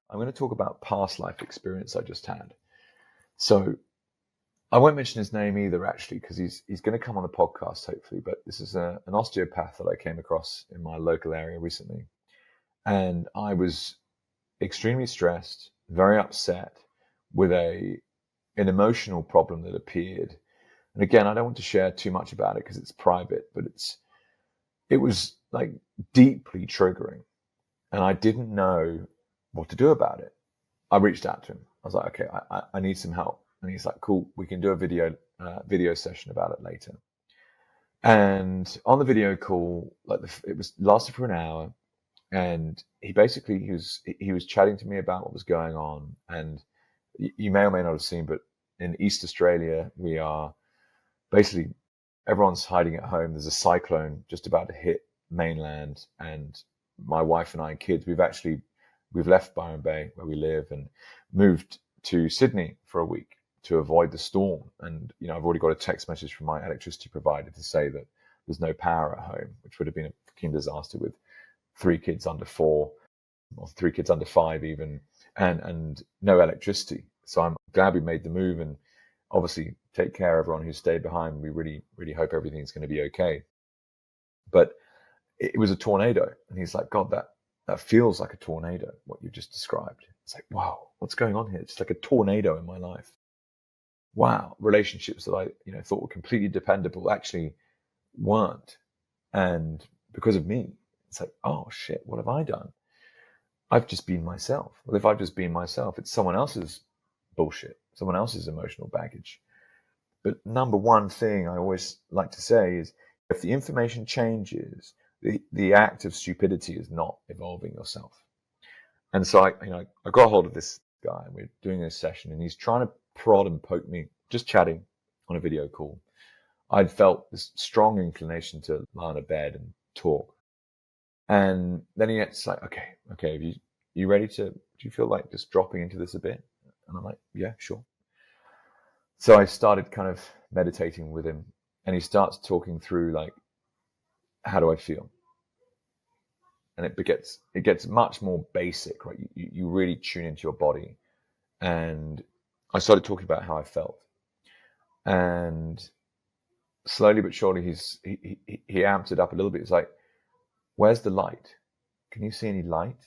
I'm going to talk about past life experience I just had. So I won't mention his name either, actually, because he's going to come on the podcast hopefully. But this is an osteopath that I came across in my local area recently, and I was extremely stressed, very upset with an emotional problem that appeared. And again, I don't want to share too much about it because it's private, but it was like deeply triggering, and I didn't know what to do about it. I reached out to him. I was like, okay, I need some help. And he's like, cool, we can do a video session about it later. And on the video call, it was lasted for an hour, and he was chatting to me about what was going on. And you may or may not have seen, but in East Australia, we are basically everyone's hiding at home. There's a cyclone just about to hit mainland, and my wife and I and kids, we've left Byron Bay where we live and moved to Sydney for a week to avoid the storm. And I've already got a text message from my electricity provider to say that there's no power at home, which would have been a fucking disaster with 3 kids under 4 or 3 kids under 5 even, and no electricity. So I'm glad we made the move, and obviously take care of everyone who stayed behind. We really, really hope everything's going to be okay. But it was a tornado, and he's like, God, that feels like a tornado, what you just described. It's like, wow, what's going on here? It's like a tornado in my life. Wow, relationships that I thought were completely dependable actually weren't, and because of me. It's like, oh shit, what have I done? I've just been myself. Well, if I've just been myself, it's someone else's bullshit, someone else's emotional baggage. But number one thing I always like to say is, if the information changes, the act of stupidity is not evolving yourself. And so I got hold of this guy, and we're doing this session, and he's trying to prod and poke me, just chatting on a video call. I'd felt this strong inclination to lie on a bed and talk. And then it's like, okay, you ready do you feel like just dropping into this a bit? And I'm like, yeah, sure. So I started kind of meditating with him, and he starts talking through, like, how do I feel? And it gets much more basic, right? You really tune into your body. And I started talking about how I felt. And slowly but surely he amped it up a little bit. It's like, where's the light? Can you see any light?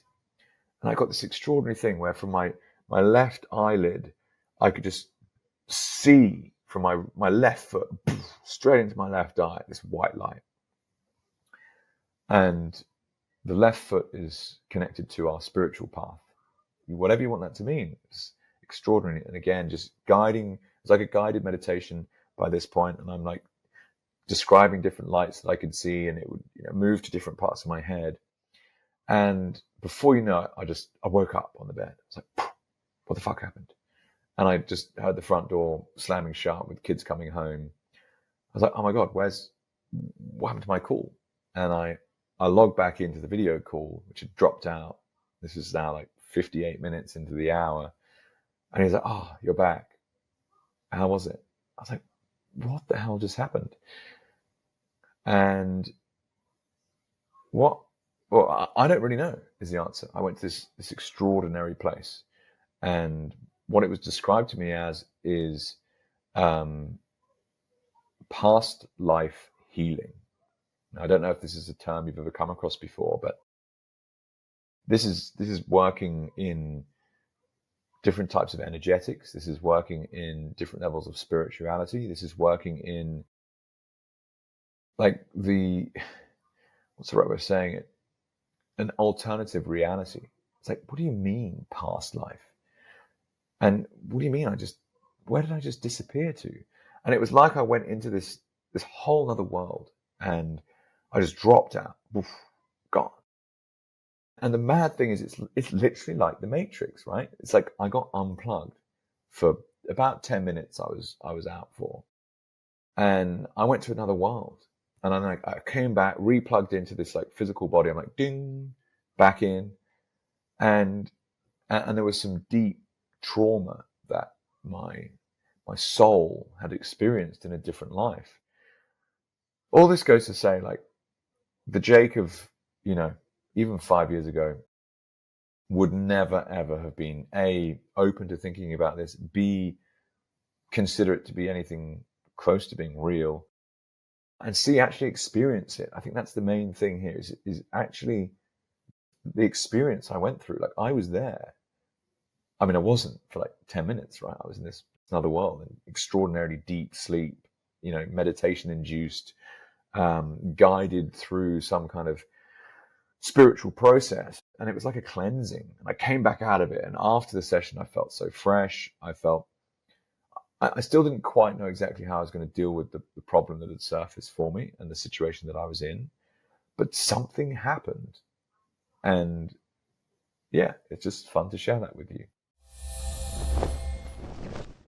And I got this extraordinary thing where from my left eyelid, I could just see from my left foot straight into my left eye, this white light. And the left foot is connected to our spiritual path. Whatever you want that to mean. It's extraordinary. And again, just guiding, it's like a guided meditation by this point. And I'm like describing different lights that I could see, and it would move to different parts of my head. And before you know it, I woke up on the bed. I was like, what the fuck happened? And I just heard the front door slamming shut with kids coming home. I was like, oh my God, what happened to my call? And I logged back into the video call, which had dropped out. This is now like 58 minutes into the hour. And he's like, oh, you're back. How was it? I was like, what the hell just happened? And well, I don't really know is the answer. I went to this extraordinary place, and what it was described to me as is past life healing. Now, I don't know if this is a term you've ever come across before, but this is working in different types of energetics. This is working in different levels of spirituality. This is working in, like, what's the right way of saying it? An alternative reality. It's like, what do you mean past life? And what do you mean where did I just disappear to? And it was like I went into this whole other world, and I just dropped out. Oof, gone. And the mad thing is, it's literally like the Matrix, right? It's like I got unplugged for about 10 minutes. I was out for, and I went to another world. And I came back, replugged into this like physical body. I'm like, ding, back in. And there was some deep trauma that my soul had experienced in a different life. All this goes to say, like, the Jake of, even 5 years ago, would never, ever have been A, open to thinking about this, B, consider it to be anything close to being real, and C, actually experience it. I think that's the main thing here is actually the experience I went through. Like, I was there. I mean, I wasn't for like 10 minutes, right? I was in this another world in extraordinarily deep sleep, meditation induced, guided through some kind of spiritual process. And it was like a cleansing. And I came back out of it. And after the session, I felt so fresh. I still didn't quite know exactly how I was going to deal with the problem that had surfaced for me and the situation that I was in. But something happened. And yeah, it's just fun to share that with you.